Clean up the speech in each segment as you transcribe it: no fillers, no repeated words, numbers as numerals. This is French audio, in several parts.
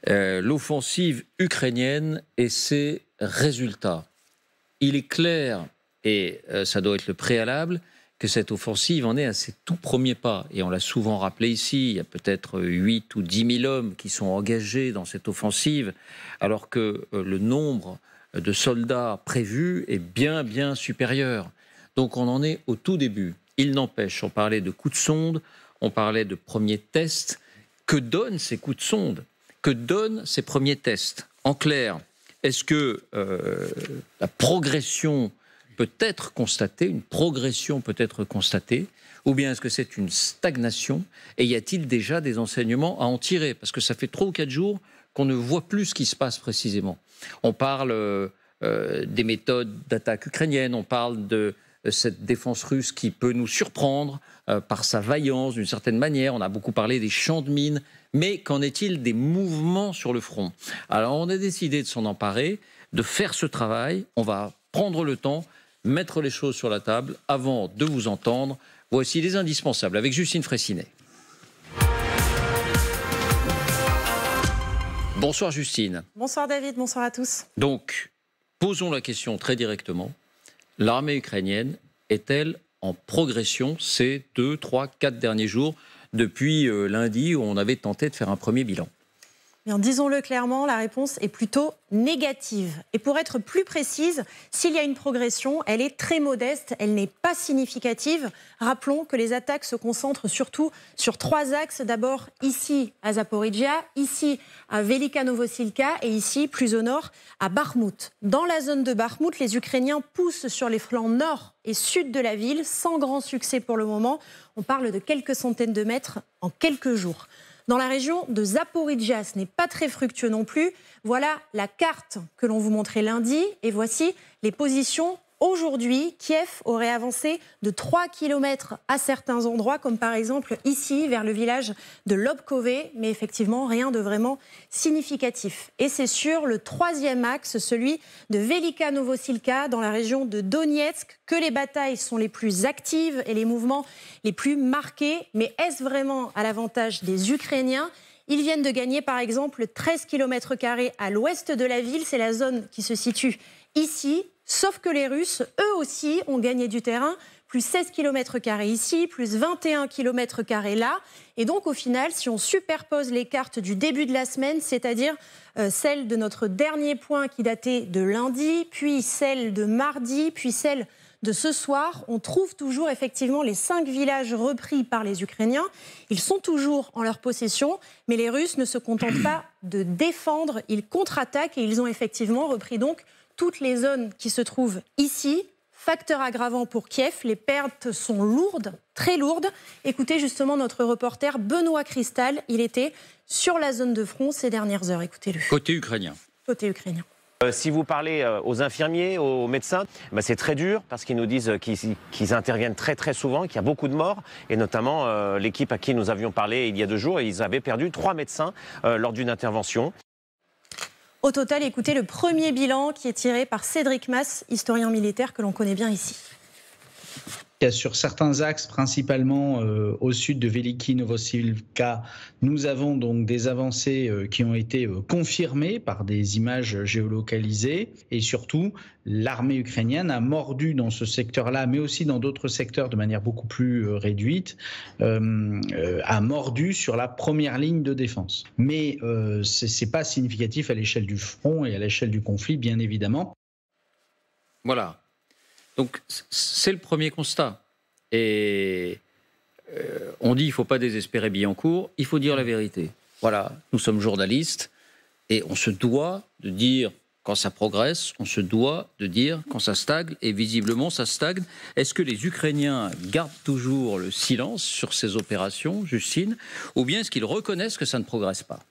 l'offensive ukrainienne et ses résultats. Il est clair, et ça doit être le préalable, que cette offensive en est à ses tout premiers pas. Et on l'a souvent rappelé ici, il y a peut-être 8 ou 10 000 hommes qui sont engagés dans cette offensive, alors que le nombre de soldats prévus est bien supérieur. Donc on en est au tout début. Il n'empêche, on parlait de coups de sonde, on parlait de premiers tests. Que donnent ces coups de sonde? Que donnent ces premiers tests? En clair, est-ce que la progression peut être constatée, une progression peut être constatée, ou bien est-ce que c'est une stagnation? Et y a-t-il déjà des enseignements à en tirer? Parce que ça fait 3 ou 4 jours qu'on ne voit plus ce qui se passe précisément. On parle des méthodes d'attaque ukrainienne, on parle de cette défense russe qui peut nous surprendre par sa vaillance d'une certaine manière. On a beaucoup parlé des champs de mines, mais qu'en est-il des mouvements sur le front? Alors on a décidé de s'en emparer, de faire ce travail. On va prendre le temps, mettre les choses sur la table avant de vous entendre. Voici les indispensables avec Justine Fraissinet. Bonsoir Justine. Bonsoir David, bonsoir à tous. Donc, posons la question très directement. L'armée ukrainienne est-elle en progression ces 2, 3, 4 derniers jours depuis lundi où on avait tenté de faire un premier bilan? Bien, disons-le clairement, la réponse est plutôt négative. Et pour être plus précise, s'il y a une progression, elle est très modeste, elle n'est pas significative. Rappelons que les attaques se concentrent surtout sur 3 axes. D'abord, ici à Zaporijia, ici à Velika Novosilka et ici, plus au nord, à Bakhmout. Dans la zone de Bakhmout, les Ukrainiens poussent sur les flancs nord et sud de la ville, sans grand succès pour le moment. On parle de quelques centaines de mètres en quelques jours. Dans la région de Zaporijia, ce n'est pas très fructueux non plus. Voilà la carte que l'on vous montrait lundi. Et voici les positions. Aujourd'hui, Kiev aurait avancé de 3 km à certains endroits, comme par exemple ici, vers le village de Lobkové. Mais effectivement, rien de vraiment significatif. Et c'est sur le 3e axe, celui de Velika Novosilka, dans la région de Donetsk, que les batailles sont les plus actives et les mouvements les plus marqués. Mais est-ce vraiment à l'avantage des Ukrainiens ? Ils viennent de gagner par exemple 13 km² à l'ouest de la ville. C'est la zone qui se situe ici. Sauf que les Russes, eux aussi, ont gagné du terrain. Plus 16 km² ici, plus 21 km² là. Et donc au final, si on superpose les cartes du début de la semaine, c'est-à-dire celle de notre dernier point qui datait de lundi, puis celle de mardi, puis celle de ce soir, on trouve toujours effectivement les 5 villages repris par les Ukrainiens. Ils sont toujours en leur possession, mais les Russes ne se contentent pas de défendre, ils contre-attaquent et ils ont effectivement repris donc toutes les zones qui se trouvent ici. Facteur aggravant pour Kiev, les pertes sont lourdes, très lourdes. Écoutez justement notre reporter Benoît Cristal, il était sur la zone de front ces dernières heures. Écoutez-le. Côté ukrainien. Côté ukrainien. Si vous parlez aux infirmiers, aux médecins, c'est très dur parce qu'ils nous disent qu'ils interviennent très souvent, qu'il y a beaucoup de morts. Et notamment l'équipe à qui nous avions parlé il y a 2 jours, ils avaient perdu 3 médecins lors d'une intervention. Au total, écoutez le premier bilan qui est tiré par Cédric Masse, historien militaire que l'on connaît bien ici. Sur certains axes, principalement au sud de Veliki Novosilka, nous avons donc des avancées qui ont été confirmées par des images géolocalisées. Et surtout, l'armée ukrainienne a mordu dans ce secteur-là, mais aussi dans d'autres secteurs de manière beaucoup plus réduite, a mordu sur la première ligne de défense. Mais ce n'est pas significatif à l'échelle du front et à l'échelle du conflit, bien évidemment. Voilà. Donc, c'est le premier constat. Et on dit qu'il ne faut pas désespérer Billancourt, il faut dire la vérité. Voilà, nous sommes journalistes et on se doit de dire quand ça progresse, on se doit de dire quand ça stagne, et visiblement ça stagne. Est-ce que les Ukrainiens gardent toujours le silence sur ces opérations, Justine, ou bien est-ce qu'ils reconnaissent que ça ne progresse pas ?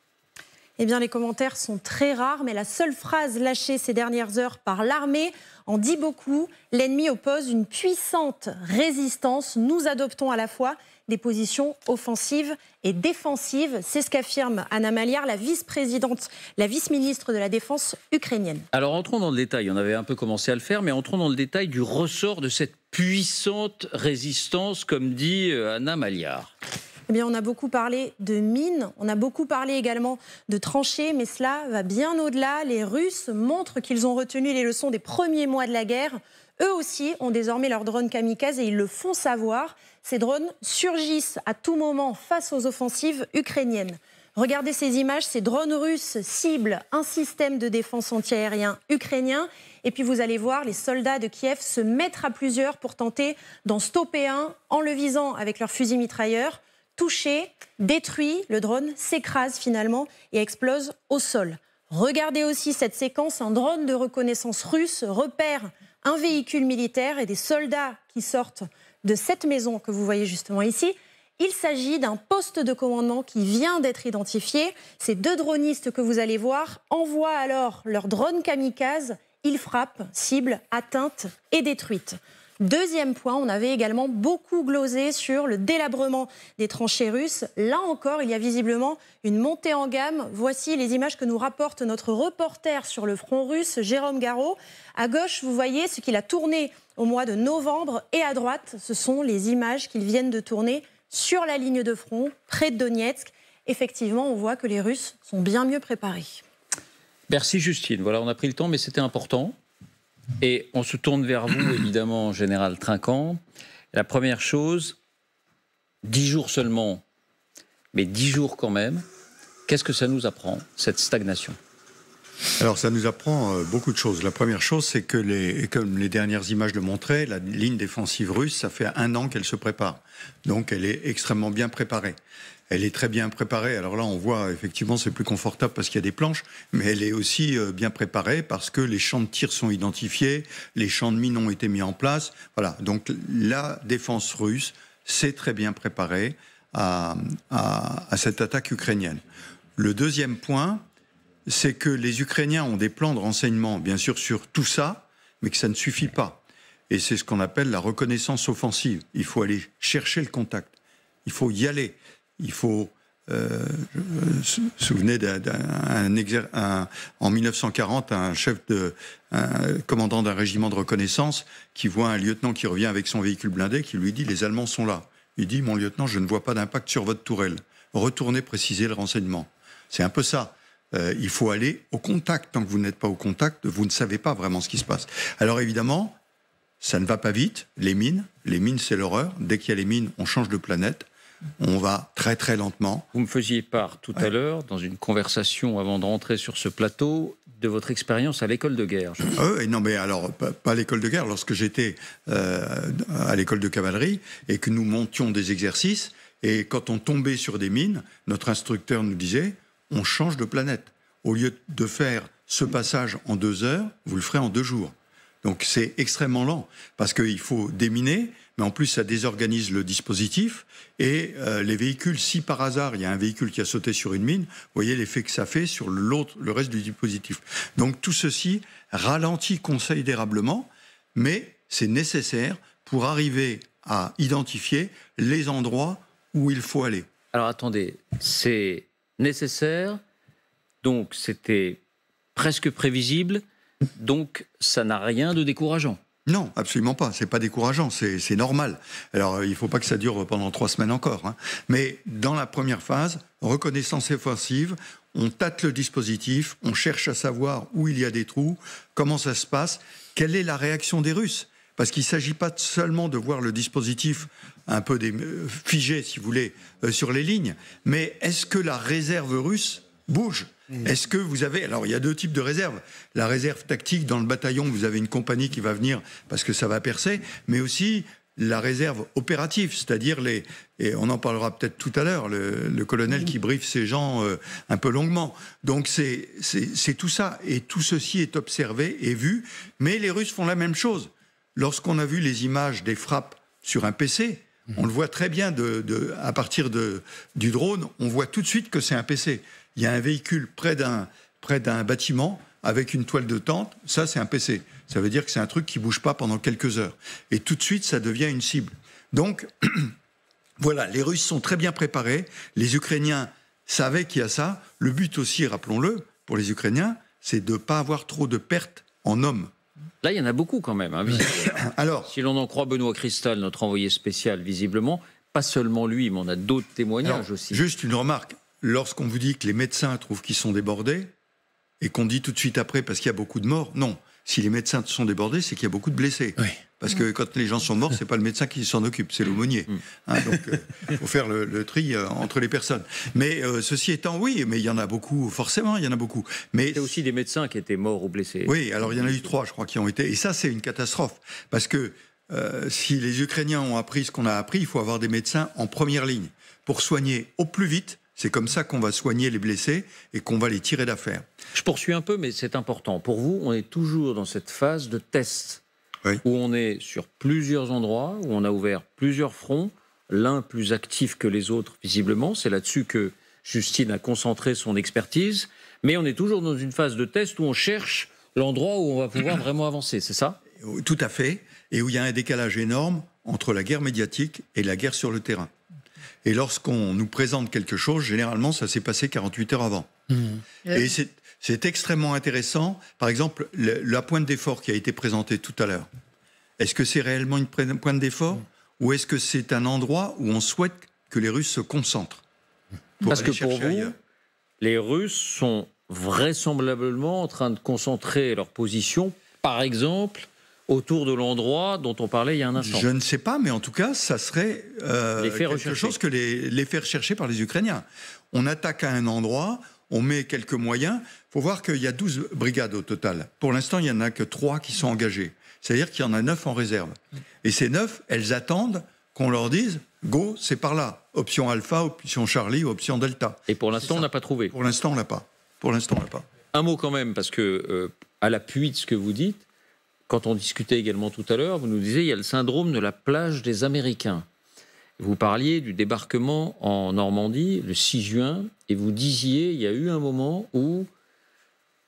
Eh bien, les commentaires sont très rares, mais la seule phrase lâchée ces dernières heures par l'armée en dit beaucoup. L'ennemi oppose une puissante résistance. Nous adoptons à la fois des positions offensives et défensives. C'est ce qu'affirme Anna Maliar, la vice-présidente, la vice-ministre de la Défense ukrainienne. Alors, entrons dans le détail. On avait un peu commencé à le faire, mais entrons dans le détail du ressort de cette puissante résistance, comme dit Anna Maliar. Eh bien, on a beaucoup parlé de mines, on a beaucoup parlé également de tranchées, mais cela va bien au-delà. Les Russes montrent qu'ils ont retenu les leçons des premiers mois de la guerre. Eux aussi ont désormais leurs drones kamikazes et ils le font savoir. Ces drones surgissent à tout moment face aux offensives ukrainiennes. Regardez ces images, ces drones russes ciblent un système de défense antiaérien ukrainien. Et puis vous allez voir les soldats de Kiev se mettre à plusieurs pour tenter d'en stopper un en le visant avec leur fusil mitrailleur. Touché, détruit, le drone s'écrase finalement et explose au sol. Regardez aussi cette séquence, un drone de reconnaissance russe repère un véhicule militaire et des soldats qui sortent de cette maison que vous voyez justement ici. Il s'agit d'un poste de commandement qui vient d'être identifié. Ces 2 dronistes que vous allez voir envoient alors leur drone kamikaze. Ils frappent, ciblent, atteintes et détruites. Deuxième point, on avait également beaucoup glosé sur le délabrement des tranchées russes. Là encore, il y a visiblement une montée en gamme. Voici les images que nous rapporte notre reporter sur le front russe, Jérôme Garraud. À gauche, vous voyez ce qu'il a tourné au mois de novembre. Et à droite, ce sont les images qu'ils viennent de tourner sur la ligne de front, près de Donetsk. Effectivement, on voit que les Russes sont bien mieux préparés. Merci Justine. Voilà, on a pris le temps, mais c'était important. Et on se tourne vers vous, évidemment, Général Trinquant. La première chose, 10 jours seulement, mais 10 jours quand même, qu'est-ce que ça nous apprend, cette stagnation ? Alors ça nous apprend beaucoup de choses. La première chose, c'est que, comme les dernières images le montraient, la ligne défensive russe, ça fait 1 an qu'elle se prépare. Donc elle est extrêmement bien préparée. Elle est très bien préparée. Alors là, on voit, effectivement, c'est plus confortable parce qu'il y a des planches, mais elle est aussi bien préparée parce que les champs de tir sont identifiés, les champs de mines ont été mis en place. Voilà. Donc la défense russe s'est très bien préparée à cette attaque ukrainienne. Le deuxième point, c'est que les Ukrainiens ont des plans de renseignement, bien sûr, sur tout ça, mais que ça ne suffit pas. Et c'est ce qu'on appelle la reconnaissance offensive. Il faut aller chercher le contact. Il faut y aller. Il faut... je me souvenez en 1940, un commandant d'un régiment de reconnaissance qui voit un lieutenant qui revient avec son véhicule blindé, qui lui dit « Les Allemands sont là ». Il dit « Mon lieutenant, je ne vois pas d'impact sur votre tourelle. Retournez préciser le renseignement ». C'est un peu ça. Il faut aller au contact. Tant que vous n'êtes pas au contact, vous ne savez pas vraiment ce qui se passe. Alors évidemment, ça ne va pas vite. Les mines, c'est l'horreur. Dès qu'il y a les mines, on change de planète. On va très très lentement. Vous me faisiez part tout à l'heure, dans une conversation avant de rentrer sur ce plateau, de votre expérience à l'école de guerre. Non, mais alors, pas à l'école de guerre. Lorsque j'étais à l'école de cavalerie et que nous montions des exercices, et quand on tombait sur des mines, notre instructeur nous disait « on change de planète. Au lieu de faire ce passage en 2 heures, vous le ferez en 2 jours ». Donc c'est extrêmement lent, parce qu'il faut déminer, mais en plus ça désorganise le dispositif, et les véhicules, si par hasard il y a un véhicule qui a sauté sur une mine, vous voyez l'effet que ça fait sur le reste du dispositif. Donc tout ceci ralentit considérablement, mais c'est nécessaire pour arriver à identifier les endroits où il faut aller. Alors attendez, c'est nécessaire, donc c'était presque prévisible, donc ça n'a rien de décourageant. Non, absolument pas. C'est pas décourageant, c'est normal. Alors, il ne faut pas que ça dure pendant 3 semaines encore. Hein. Mais dans la première phase, reconnaissance offensive, on tâte le dispositif, on cherche à savoir où il y a des trous, comment ça se passe, quelle est la réaction des Russes. Parce qu'il ne s'agit pas seulement de voir le dispositif un peu figé, si vous voulez, sur les lignes, mais est-ce que la réserve russe bouge ? Est-ce que vous avez... Alors, il y a 2 types de réserves. La réserve tactique, dans le bataillon, vous avez une compagnie qui va venir parce que ça va percer, mais aussi la réserve opérative, c'est-à-dire et on en parlera peut-être tout à l'heure, le colonel qui briefe ces gens un peu longuement. Donc, c'est tout ça. Et tout ceci est observé et vu. Mais les Russes font la même chose. Lorsqu'on a vu les images des frappes sur un PC, on le voit très bien à partir du drone, on voit tout de suite que c'est un PC. Il y a un véhicule près d'un bâtiment avec une toile de tente, ça c'est un PC. Ça veut dire que c'est un truc qui ne bouge pas pendant quelques heures. Et tout de suite, ça devient une cible. Donc, voilà, les Russes sont très bien préparés, les Ukrainiens savaient qu'il y a ça. Le but aussi, rappelons-le, pour les Ukrainiens, c'est de ne pas avoir trop de pertes en hommes. Là, il y en a beaucoup quand même. Hein, alors, si l'on en croit Benoît Cristal, notre envoyé spécial, visiblement, pas seulement lui, mais on a d'autres témoignages aussi. Juste une remarque. Lorsqu'on vous dit que les médecins trouvent qu'ils sont débordés, et qu'on dit tout de suite après parce qu'il y a beaucoup de morts, non. Si les médecins sont débordés, c'est qu'il y a beaucoup de blessés. Oui. Parce que quand les gens sont morts, c'est pas le médecin qui s'en occupe, c'est l'aumônier. Donc, il faut faire le tri entre les personnes. Mais ceci étant, oui, mais il y en a beaucoup, forcément, il y en a beaucoup. Mais il y a aussi des médecins qui étaient morts ou blessés. Oui, alors il y en a eu 3, je crois, qui ont été. Et ça, c'est une catastrophe. Parce que si les Ukrainiens ont appris ce qu'on a appris, il faut avoir des médecins en première ligne pour soigner au plus vite. C'est comme ça qu'on va soigner les blessés et qu'on va les tirer d'affaire. Je poursuis un peu, mais c'est important. Pour vous, on est toujours dans cette phase de test, oui, où on est sur plusieurs endroits, où on a ouvert plusieurs fronts, l'un plus actif que les autres, visiblement. C'est là-dessus que Justine a concentré son expertise. Mais on est toujours dans une phase de test où on cherche l'endroit où on va pouvoir vraiment avancer, c'est ça ? Tout à fait. Et où il y a un décalage énorme entre la guerre médiatique et la guerre sur le terrain. Et lorsqu'on nous présente quelque chose, généralement, ça s'est passé 48 heures avant. Et c'est extrêmement intéressant. Par exemple, la pointe d'effort qui a été présentée tout à l'heure. Est-ce que c'est réellement une pointe d'effort ou est-ce que c'est un endroit où on souhaite que les Russes se concentrent Parce que pour vous, les Russes sont vraisemblablement en train de concentrer leur position, par exemple, autour de l'endroit dont on parlait il y a un instant. Je ne sais pas, mais en tout cas, ça serait quelque chose que les faire chercher par les Ukrainiens. On attaque à un endroit, on met quelques moyens. Il faut voir qu'il y a 12 brigades au total. Pour l'instant, il n'y en a que 3 qui sont engagées. C'est-à-dire qu'il y en a 9 en réserve. Et ces 9, elles attendent qu'on leur dise « Go, c'est par là ». Option alpha, option Charlie, option delta. Et pour l'instant, on n'a pas trouvé. Pour l'instant, on l'a pas. Un mot quand même, parce que à l'appui de ce que vous dites, quand on discutait également tout à l'heure, vous nous disiez il y a le syndrome de la plage des Américains. Vous parliez du débarquement en Normandie le 6 juin, et vous disiez il y a eu un moment où,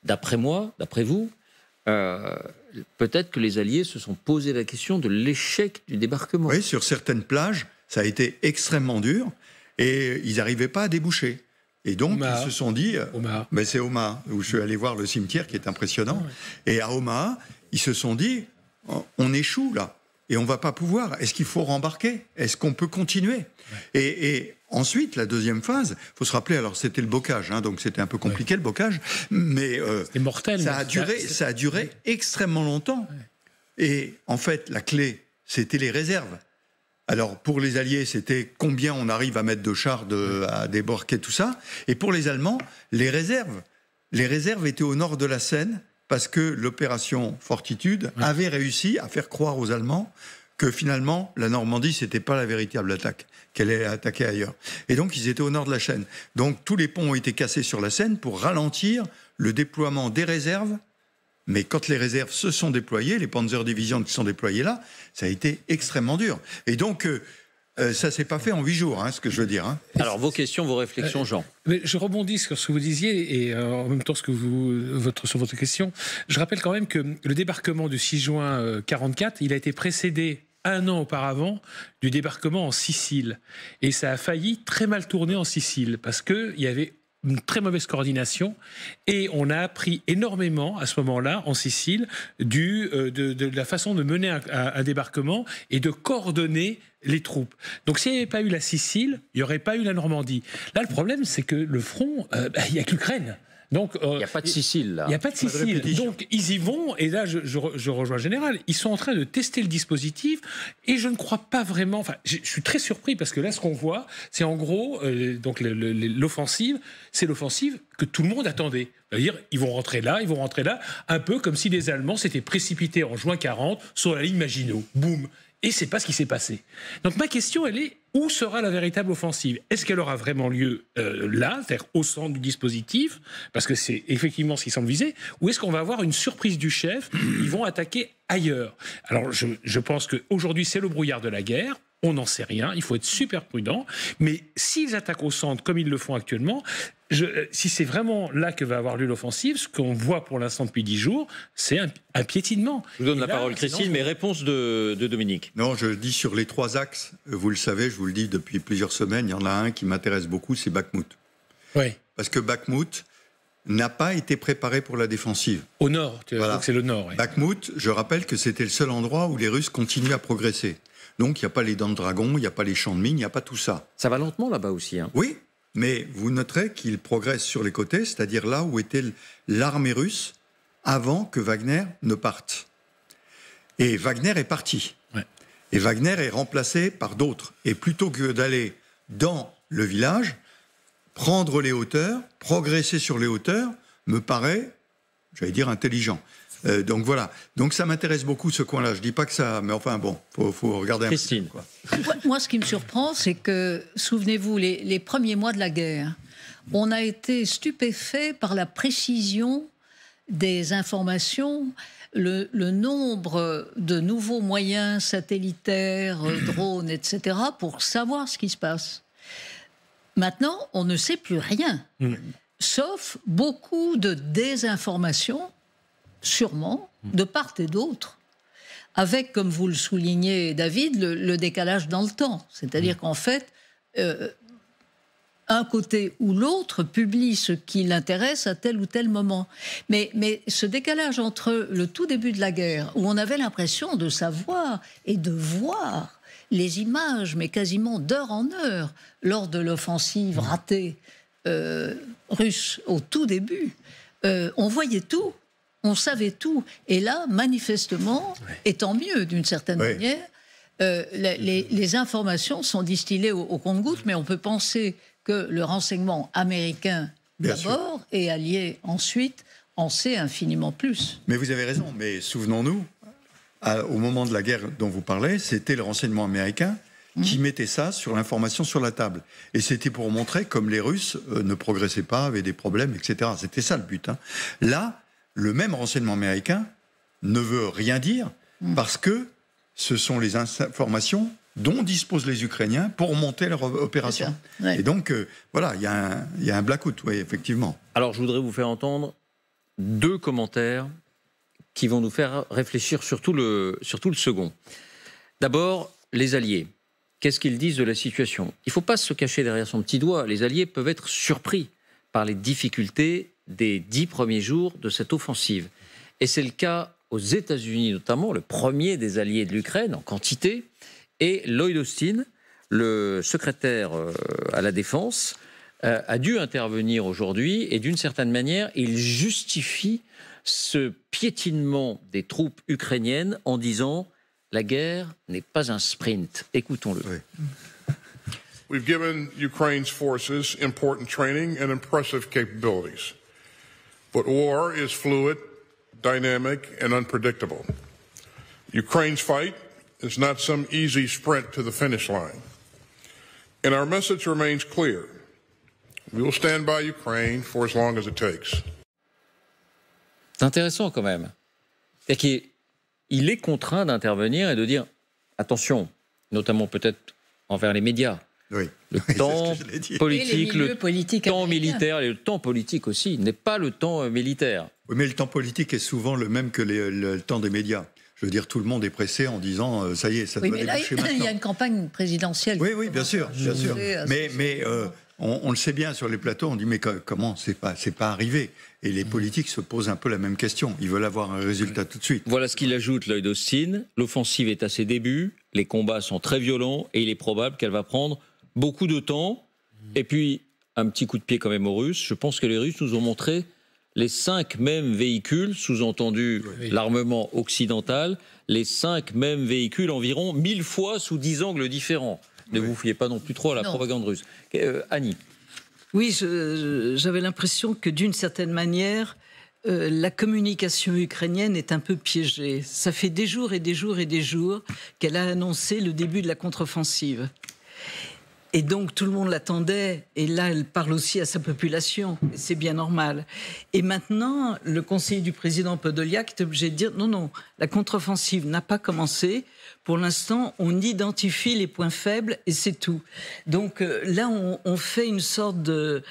d'après moi, d'après vous, peut-être que les Alliés se sont posé la question de l'échec du débarquement. Oui, sur certaines plages, ça a été extrêmement dur, et ils n'arrivaient pas à déboucher. Et donc, ils se sont dit... Mais c'est Omaha, où je suis allé voir le cimetière, qui est impressionnant. Ouais. Et à Omaha, ils se sont dit, on échoue là, et on ne va pas pouvoir. Est-ce qu'il faut rembarquer ? Est-ce qu'on peut continuer ? Et ensuite, la deuxième phase, il faut se rappeler, alors c'était le bocage, donc c'était un peu compliqué le bocage, mais c'était mortel, ça a duré extrêmement longtemps. Ouais. Et en fait, la clé, c'était les réserves. Alors, pour les Alliés, c'était combien on arrive à mettre de chars à débarquer, tout ça. Et pour les Allemands, les réserves étaient au nord de la Seine, parce que l'opération Fortitude avait réussi à faire croire aux Allemands que finalement, la Normandie, c'était pas la véritable attaque, qu'elle allait attaquer ailleurs. Et donc, ils étaient au nord de la Seine. Donc, tous les ponts ont été cassés sur la Seine pour ralentir le déploiement des réserves. Mais quand les réserves se sont déployées, les Panzer Division qui sont déployées là, ça a été extrêmement dur. Et donc, ça ne s'est pas fait en 8 jours, ce que je veux dire. Alors, vos questions, vos réflexions, Jean. Je rebondis sur ce que vous disiez, et en même temps sur votre question. Je rappelle quand même que le débarquement du 6 juin 1944, il a été précédé 1 an auparavant du débarquement en Sicile. Et ça a failli très mal tourner en Sicile, parce qu'il y avait une très mauvaise coordination, et on a appris énormément à ce moment-là en Sicile de la façon de mener un débarquement et de coordonner les troupes. Donc s'il n'y avait pas eu la Sicile, il n'y aurait pas eu la Normandie. Là, le problème, c'est que le front, il n'y a que l'Ukraine. Donc, il n'y a pas de Sicile, là. Il n'y a pas de Sicile. Donc, ils y vont, et là, je rejoins le général. Ils sont en train de tester le dispositif, et je ne crois pas vraiment... Enfin, je suis très surpris, parce que là, ce qu'on voit, c'est en gros, donc l'offensive, c'est l'offensive que tout le monde attendait. C'est-à-dire, ils vont rentrer là, un peu comme si les Allemands s'étaient précipités en juin 40 sur la ligne Maginot. Boum. Et c'est pas ce qui s'est passé. Donc ma question, elle est, où sera la véritable offensive ? Est-ce qu'elle aura vraiment lieu là, c'est-à-dire au centre du dispositif, parce que c'est effectivement ce qui semble viser, ou est-ce qu'on va avoir une surprise du chef ? Ils vont attaquer ailleurs. Alors je pense qu'aujourd'hui, c'est le brouillard de la guerre. On n'en sait rien, il faut être super prudent. Mais s'ils attaquent au centre, comme ils le font actuellement, si c'est vraiment là que va avoir lieu l'offensive, ce qu'on voit pour l'instant depuis 10 jours, c'est un piétinement. Je vous donne la parole, Christine, mais réponse de Dominique. Non, je dis sur les 3 axes, vous le savez, je vous le dis depuis plusieurs semaines, il y en a un qui m'intéresse beaucoup, c'est Bakhmout. Oui. Parce que Bakhmout n'a pas été préparé pour la défensive. Au nord, c'est le nord. Oui. Bakhmout, je rappelle que c'était le seul endroit où les Russes continuaient à progresser. Donc il n'y a pas les dents de dragon, il n'y a pas les champs de mines, il n'y a pas tout ça. Ça va lentement là-bas aussi. Hein. Oui, mais vous noterez qu'il progresse sur les côtés, c'est-à-dire là où était l'armée russe avant que Wagner ne parte. Et Wagner est parti. Ouais. Et Wagner est remplacé par d'autres. Et plutôt que d'aller dans le village, prendre les hauteurs, progresser sur les hauteurs, me paraît, j'allais dire, intelligent. Donc voilà. Donc ça m'intéresse beaucoup ce coin-là. Je dis pas que ça, mais enfin bon, faut regarder. Christine. Un peu, quoi. Moi, ce qui me surprend, c'est que, souvenez-vous, les premiers mois de la guerre, on a été stupéfait par la précision des informations, le nombre de nouveaux moyens satellitaires, drones, etc., pour savoir ce qui se passe. Maintenant, on ne sait plus rien, sauf beaucoup de désinformation, sûrement, de part et d'autre, avec, comme vous le soulignez, David, le décalage dans le temps. C'est-à-dire qu'en fait, un côté ou l'autre publie ce qui l'intéresse à tel ou tel moment. Mais ce décalage entre le tout début de la guerre, où on avait l'impression de savoir et de voir les images, mais quasiment d'heure en heure, lors de l'offensive ratée russe au tout début, on voyait tout, on savait tout. Et là, manifestement, et tant mieux d'une certaine manière, les informations sont distillées au compte-gouttes, mais on peut penser que le renseignement américain, d'abord, et allié ensuite, en sait infiniment plus. Mais vous avez raison, mais souvenons-nous, au moment de la guerre dont vous parlez, c'était le renseignement américain qui mettait ça sur l'information sur la table. Et c'était pour montrer comme les Russes ne progressaient pas, avaient des problèmes, etc. C'était ça le but. Hein. Là, le même renseignement américain ne veut rien dire parce que ce sont les informations dont disposent les Ukrainiens pour monter leur opération. Et donc, voilà, il y a un blackout, oui, effectivement. Alors, je voudrais vous faire entendre 2 commentaires qui vont nous faire réfléchir surtout le second. D'abord, les Alliés. Qu'est-ce qu'ils disent de la situation ? Il ne faut pas se cacher derrière son petit doigt. Les Alliés peuvent être surpris par les difficultés des 10 premiers jours de cette offensive. Et c'est le cas aux États-Unis, notamment, le premier des alliés de l'Ukraine en quantité. Et Lloyd Austin, le secrétaire à la Défense, a dû intervenir aujourd'hui. Et d'une certaine manière, il justifie ce piétinement des troupes ukrainiennes en disant « La guerre n'est pas un sprint ». Écoutons-le. Oui. We've given Ukraine's forces important training and impressive capabilities. But war is fluid, dynamic, and unpredictable. Ukraine's fight is not some easy sprint to the finish line. And our message remains clear. We will stand by Ukraine for as long as it takes. C'est intéressant quand même. C'est-à-dire qu'il est contraint d'intervenir et de dire attention, notamment peut-être envers les médias. Oui. Le temps politique, le temps militaire et le temps politique aussi n'est pas le temps militaire. Oui, mais le temps politique est souvent le même que le temps des médias. Je veux dire, tout le monde est pressé en disant ça y est, ça doit déboucher maintenant. Il y a une campagne présidentielle. Oui, bien sûr, bien sûr. Mais on le sait bien sur les plateaux, on dit mais comment c'est pas arrivé. Et les politiques se posent un peu la même question. Ils veulent avoir un résultat tout de suite. Voilà ce qu'il ajoute, Lloyd Austin. L'offensive est à ses débuts, les combats sont très violents et il est probable qu'elle va prendre beaucoup de temps. Et puis, un petit coup de pied quand même aux Russes. Je pense que les Russes nous ont montré les 5 mêmes véhicules, sous-entendu l'armement occidental, les 5 mêmes véhicules environ 1000 fois sous 10 angles différents. Ne vous fiez pas non plus trop à la propagande russe. Annie. Oui, j'avais l'impression que d'une certaine manière, la communication ukrainienne est un peu piégée. Ça fait des jours et des jours et des jours qu'elle a annoncé le début de la contre-offensive. Et donc tout le monde l'attendait, et là elle parle aussi à sa population, c'est bien normal. Et maintenant, le conseiller du président Podolyak est obligé de dire non, la contre-offensive n'a pas commencé. Pour l'instant, on identifie les points faibles et c'est tout. Donc là, on fait une sorte de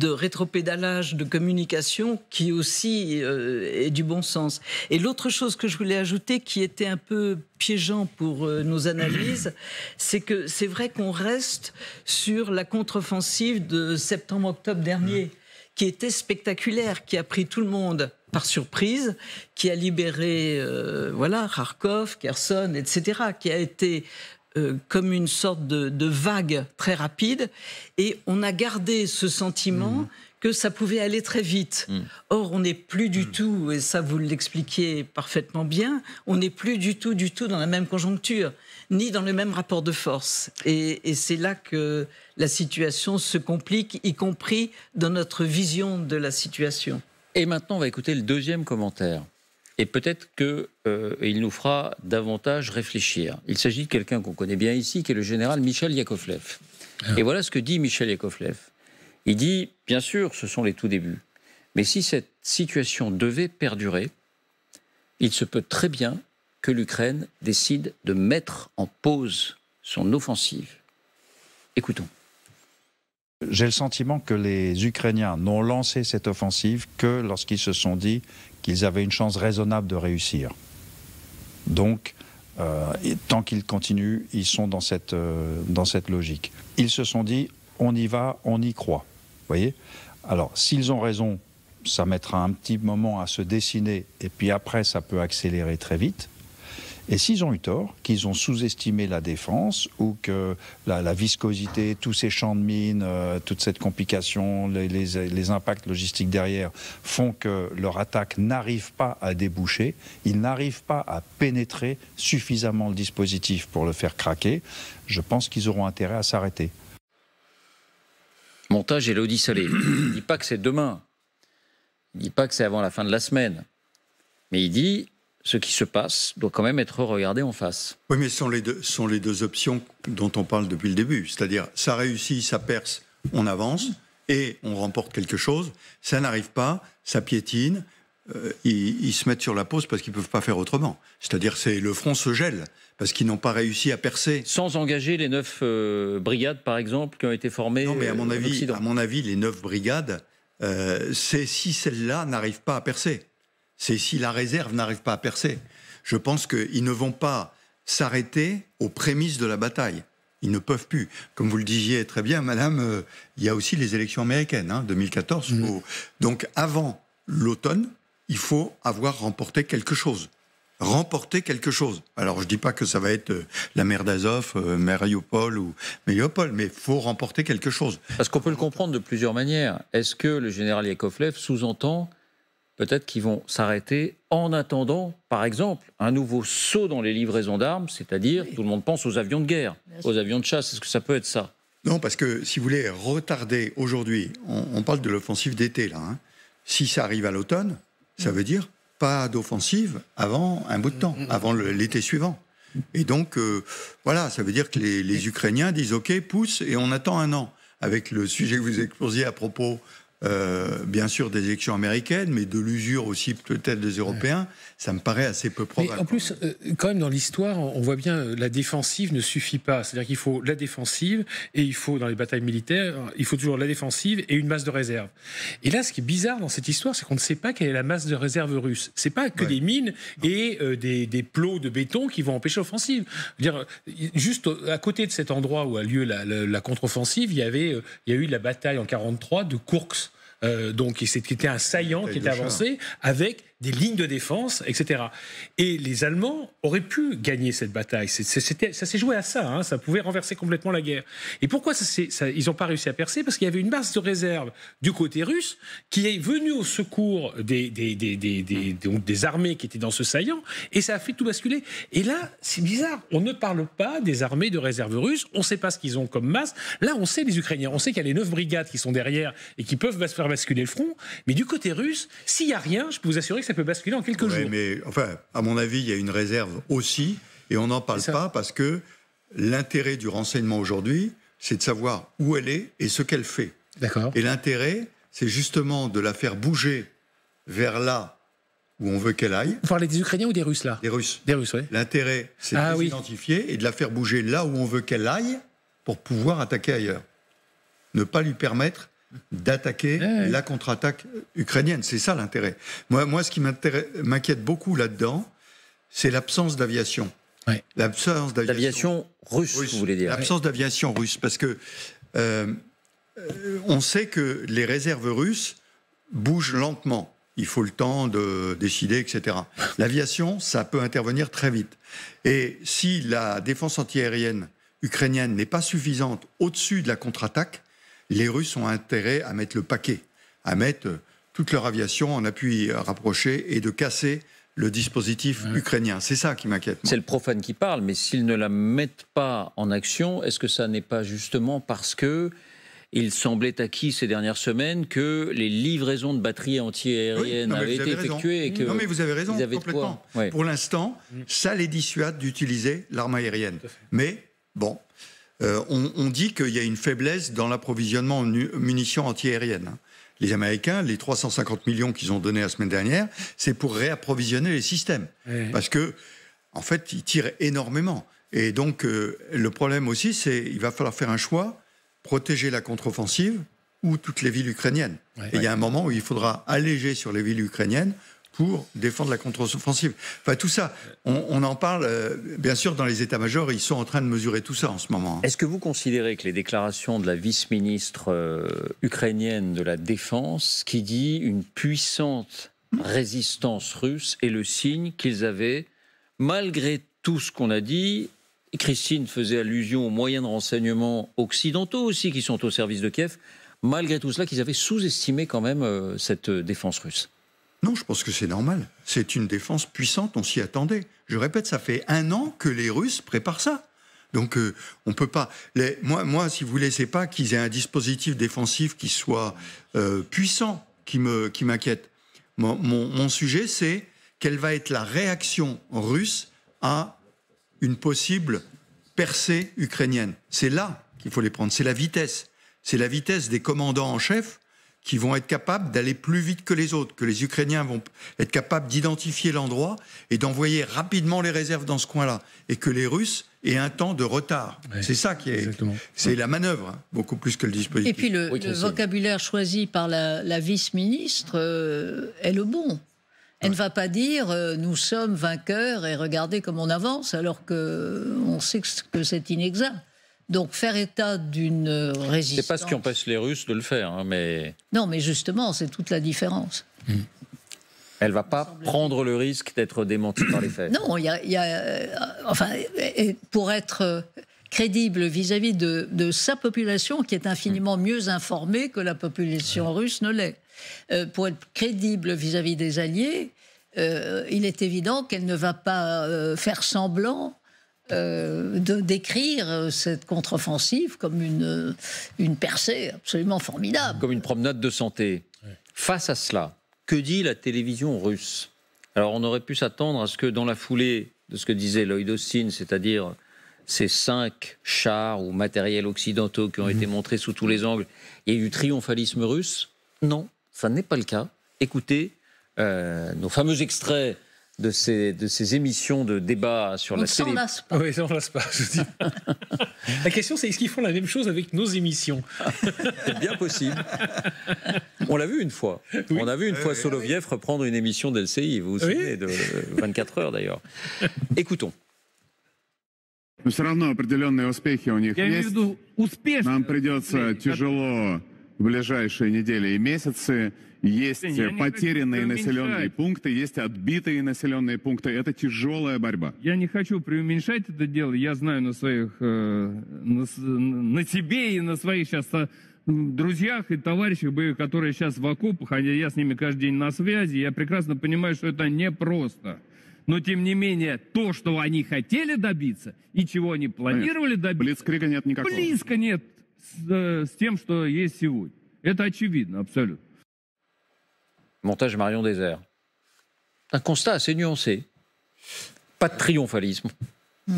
rétropédalage de communication qui aussi est du bon sens. Et l'autre chose que je voulais ajouter, qui était un peu piégeant pour nos analyses, c'est que c'est vrai qu'on reste sur la contre-offensive de septembre-octobre dernier, qui était spectaculaire, qui a pris tout le monde par surprise, qui a libéré Kharkov, Kherson, etc., qui a été comme une sorte de vague très rapide, et on a gardé ce sentiment que ça pouvait aller très vite. Or, on n'est plus du tout, et ça vous l'expliquiez parfaitement bien, on n'est plus du tout dans la même conjoncture, ni dans le même rapport de force. Et c'est là que la situation se complique, y compris dans notre vision de la situation. Et maintenant, on va écouter le deuxième commentaire. Et peut-être qu'il nous fera davantage réfléchir. Il s'agit de quelqu'un qu'on connaît bien ici, qui est le général Michel Yakovlev. Et voilà ce que dit Michel Yakovlev. Il dit, bien sûr, ce sont les tout débuts, mais si cette situation devait perdurer, il se peut très bien que l'Ukraine décide de mettre en pause son offensive. Écoutons. J'ai le sentiment que les Ukrainiens n'ont lancé cette offensive que lorsqu'ils se sont dit qu'ils avaient une chance raisonnable de réussir. Donc, tant qu'ils continuent, ils sont dans cette logique. Ils se sont dit, on y va, on y croit. Vous voyez ? Alors, s'ils ont raison, ça mettra un petit moment à se dessiner, et puis après, ça peut accélérer très vite. Et s'ils ont eu tort, qu'ils ont sous-estimé la défense, ou que la viscosité, tous ces champs de mines, toute cette complication, les impacts logistiques derrière, font que leur attaque n'arrive pas à déboucher, ils n'arrivent pas à pénétrer suffisamment le dispositif pour le faire craquer, je pense qu'ils auront intérêt à s'arrêter. Montage Élodie Salé. Il ne dit pas que c'est demain. Il ne dit pas que c'est avant la fin de la semaine. Mais il dit... ce qui se passe doit quand même être regardé en face. Oui, mais ce sont les deux options dont on parle depuis le début. C'est-à-dire, ça réussit, ça perce, on avance et on remporte quelque chose. Ça n'arrive pas, ça piétine, ils se mettent sur la pause parce qu'ils ne peuvent pas faire autrement. C'est-à-dire, le front se gèle parce qu'ils n'ont pas réussi à percer. Sans engager les 9 brigades, par exemple, qui ont été formées. Non, mais à mon avis, les 9 brigades, c'est si celles-là n'arrivent pas à percer. C'est si la réserve n'arrive pas à percer. Je pense qu'ils ne vont pas s'arrêter aux prémices de la bataille. Ils ne peuvent plus. Comme vous le disiez très bien, madame, il y a aussi les élections américaines, 2014. Donc avant l'automne, il faut avoir remporté quelque chose. Remporter quelque chose. Alors je ne dis pas que ça va être la mer d'Azov, Mariupol ou Mariupol, mais il faut remporter quelque chose. Parce qu'on peut le comprendre de plusieurs manières. Est-ce que le général Yakovlev sous-entend peut-être qu'ils vont s'arrêter en attendant, par exemple, un nouveau saut dans les livraisons d'armes, c'est-à-dire, tout le monde pense aux avions de guerre, aux avions de chasse. Est-ce que ça peut être ça ? Non, parce que si vous voulez retarder aujourd'hui, on parle de l'offensive d'été, là. Si ça arrive à l'automne, ça veut dire pas d'offensive avant un bout de temps, avant l'été suivant. Et donc, voilà, ça veut dire que les Ukrainiens disent « OK, pousse » et on attend un an. Avec le sujet que vous exposiez à propos... bien sûr des élections américaines, mais de l'usure aussi peut-être des Européens, ça me paraît assez peu probable. Mais en plus, quand même dans l'histoire, on voit bien la défensive ne suffit pas. C'est-à-dire qu'il faut la défensive et il faut, dans les batailles militaires, il faut toujours la défensive et une masse de réserve. Et là, ce qui est bizarre dans cette histoire, c'est qu'on ne sait pas quelle est la masse de réserve russe. C'est pas que des mines et des plots de béton qui vont empêcher l'offensive. Juste à côté de cet endroit où a lieu la contre-offensive, il y a eu la bataille en 1943 de Koursk. Donc c'était un saillant qui était avancé avec des lignes de défense, etc. Et les Allemands auraient pu gagner cette bataille. Ça s'est joué à ça, ça pouvait renverser complètement la guerre. Et pourquoi ils n'ont pas réussi à percer ? Parce qu'il y avait une masse de réserve du côté russe qui est venue au secours des armées qui étaient dans ce saillant, et ça a fait tout basculer. Et là, c'est bizarre, on ne parle pas des armées de réserve russes, on ne sait pas ce qu'ils ont comme masse. Là, on sait les Ukrainiens, on sait qu'il y a les 9 brigades qui sont derrière et qui peuvent faire basculer le front, mais du côté russe, s'il n'y a rien, je peux vous assurer que ça peut basculer en quelques jours. Mais enfin, à mon avis, il y a une réserve aussi, et on n'en parle pas parce que l'intérêt du renseignement aujourd'hui, c'est de savoir où elle est et ce qu'elle fait. D'accord. Et l'intérêt, c'est justement de la faire bouger vers là où on veut qu'elle aille. Vous parlez des Ukrainiens ou des Russes, là ? Des Russes. Des Russes, oui. L'intérêt, c'est de les identifier et de la faire bouger là où on veut qu'elle aille pour pouvoir attaquer ailleurs. Ne pas lui permettre d'attaquer la contre-attaque ukrainienne. C'est ça l'intérêt. Moi, ce qui m'inquiète beaucoup là-dedans, c'est l'absence d'aviation. Ouais. L'absence d'aviation russe, vous voulez dire. L'absence d'aviation russe, parce que on sait que les réserves russes bougent lentement. il faut le temps de décider, etc. L'aviation, ça peut intervenir très vite. Et si la défense antiaérienne ukrainienne n'est pas suffisante au-dessus de la contre-attaque, les Russes ont intérêt à mettre le paquet, à mettre toute leur aviation en appui rapproché et de casser le dispositif ukrainien. C'est ça qui m'inquiète. C'est le profane qui parle, mais s'ils ne la mettent pas en action, est-ce que ça n'est pas justement parce que il semblait acquis ces dernières semaines que les livraisons de batteries anti-aériennes avaient été effectuées et que... Non, mais vous avez raison, complètement. Ouais. Pour l'instant, ça les dissuade d'utiliser l'arme aérienne. Mais, bon, on dit qu'il y a une faiblesse dans l'approvisionnement en munitions anti-aériennes. Les Américains, les 350 millions qu'ils ont donnés la semaine dernière, c'est pour réapprovisionner les systèmes. Parce que, en fait, ils tirent énormément. Et donc, le problème aussi, c'est qu'il va falloir faire un choix, protéger la contre-offensive ou toutes les villes ukrainiennes. Et il y a un moment où il faudra alléger sur les villes ukrainiennes pour défendre la contre-offensive. Enfin, tout ça, on en parle, bien sûr, dans les états-majors, ils sont en train de mesurer tout ça en ce moment. Est-ce que vous considérez que les déclarations de la vice-ministre ukrainienne de la Défense, qui dit une puissante résistance russe, est le signe qu'ils avaient, malgré tout ce qu'on a dit, Christine faisait allusion aux moyens de renseignement occidentaux aussi, qui sont au service de Kiev, malgré tout cela, qu'ils avaient sous-estimé quand même cette défense russe? Non, je pense que c'est normal. C'est une défense puissante, on s'y attendait. Je répète, ça fait 1 an que les Russes préparent ça. Donc, on peut pas... Moi, si vous voulez, c'est pas qu'ils aient un dispositif défensif qui soit puissant qui m'inquiète. Mon sujet, c'est quelle va être la réaction russe à une possible percée ukrainienne. C'est là qu'il faut les prendre. C'est la vitesse. C'est la vitesse des commandants en chef qui vont être capables d'aller plus vite que les autres, que les Ukrainiens vont être capables d'identifier l'endroit et d'envoyer rapidement les réserves dans ce coin-là, et que les Russes aient un temps de retard. C'est ça qui est... C'est la manœuvre, hein, beaucoup plus que le dispositif. Et puis le vocabulaire choisi par la vice-ministre est le bon. Elle ne va pas dire nous sommes vainqueurs et regardez comme on avance, alors qu'on sait que c'est inexact. Donc faire état d'une résistance... C'est pas ce qui empêche les Russes de le faire, hein, mais... Non, mais justement, c'est toute la différence. Elle va pas prendre le risque d'être démentie par les faits. Non, enfin, pour être crédible vis-à-vis de sa population, qui est infiniment mieux informée que la population russe ne l'est. Pour être crédible vis-à-vis des alliés, il est évident qu'elle ne va pas faire semblant de décrire cette contre-offensive comme une percée absolument formidable. Comme une promenade de santé. Face à cela, que dit la télévision russe? Alors on aurait pu s'attendre à ce que dans la foulée de ce que disait Lloyd Austin, c'est-à-dire ces 5 chars ou matériels occidentaux qui ont été montrés sous tous les angles, il y a eu du triomphalisme russe. Non, ça n'est pas le cas. Écoutez nos fameux extraits de ces émissions de débat sur la télé. On ne s'en lasse pas. Oui, ça ne lasse pas, je dis. La question, c'est est-ce qu'ils font la même chose avec nos émissions? C'est bien possible. On l'a vu une fois. Oui. On a vu une fois Soloviev reprendre une émission d'LCI, vous vous souvenez, de 24 heures d'ailleurs. Écoutons. Но все равно определенные успехи у них есть. Нам придется тяжело в ближайшие недели и месяцы. Есть потерянные населенные пункты, есть отбитые населенные пункты. Это тяжелая борьба. Я не хочу преуменьшать это дело. Я знаю на своих, на себе и на своих сейчас друзьях и товарищах, которые сейчас в окопах, я с ними каждый день на связи. Я прекрасно понимаю, что это непросто. Но, тем не менее, то, что они хотели добиться и чего они планировали добиться... Блицкрига нет никакого. Близко нет с тем, что есть сегодня. Это очевидно, абсолютно. Montage Marion Désert. Un constat assez nuancé. Pas de triomphalisme.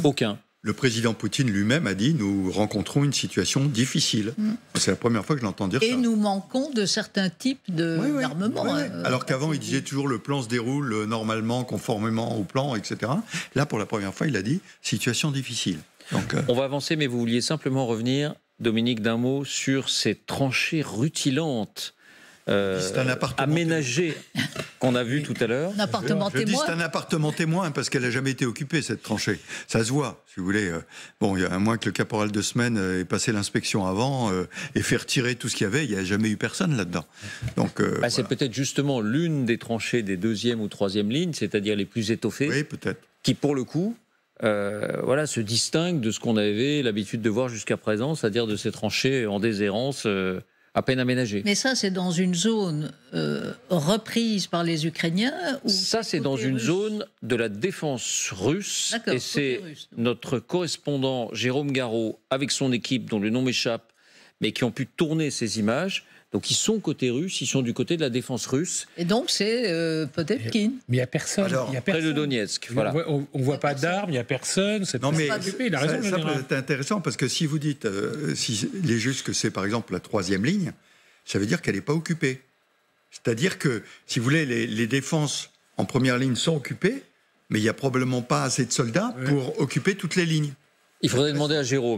Aucun. Le président Poutine lui-même a dit « Nous rencontrons une situation difficile ». C'est la première fois que je l'entends dire ça. Et nous manquons de certains types d'armements. Alors qu'avant, il disait toujours « Le plan se déroule normalement, conformément au plan, etc. » Là, pour la première fois, il a dit « Situation difficile ». Donc, on va avancer, mais vous vouliez simplement revenir, Dominique, d'un mot sur ces tranchées rutilantes aménagées. qu'on a vu tout à l'heure. Un appartement Je dis témoin. c'est un appartement témoin parce qu'elle n'a jamais été occupée, cette tranchée. Ça se voit, si vous voulez. Bon, il y a à moins que le caporal de semaine ait passé l'inspection avant et fait retirer tout ce qu'il y avait, il n'y a jamais eu personne là-dedans. Donc, C'est peut-être justement l'une des tranchées des deuxième ou troisième lignes, c'est-à-dire les plus étoffées, oui, peut-être. qui pour le coup se distingue de ce qu'on avait l'habitude de voir jusqu'à présent, c'est-à-dire de ces tranchées en déshérence à peine aménagées. Mais ça, c'est dans une zone reprise par les Ukrainiens ou Ça, c'est dans une zone de la défense russe. D'accord, Et c'est côté russe, donc. notre correspondant Jérôme Garraud, avec son équipe, dont le nom m'échappe, mais qui ont pu tourner ces images. Donc, ils sont côté russe, ils sont du côté de la défense russe. Et donc, c'est Potemkin. Mais il n'y a personne. Alors, il y a Près personne. de Donetsk. Voilà. On ne voit pas d'armes, il n'y a personne. C'est Non, mais pas occupé, il a raison, le ça général. peut être intéressant parce que si vous dites, s'il est juste que c'est par exemple la troisième ligne, ça veut dire qu'elle n'est pas occupée. C'est-à-dire que, si vous voulez, les défenses en première ligne sont occupées, mais il n'y a probablement pas assez de soldats pour occuper toutes les lignes. Il faudrait demander à Jérôme.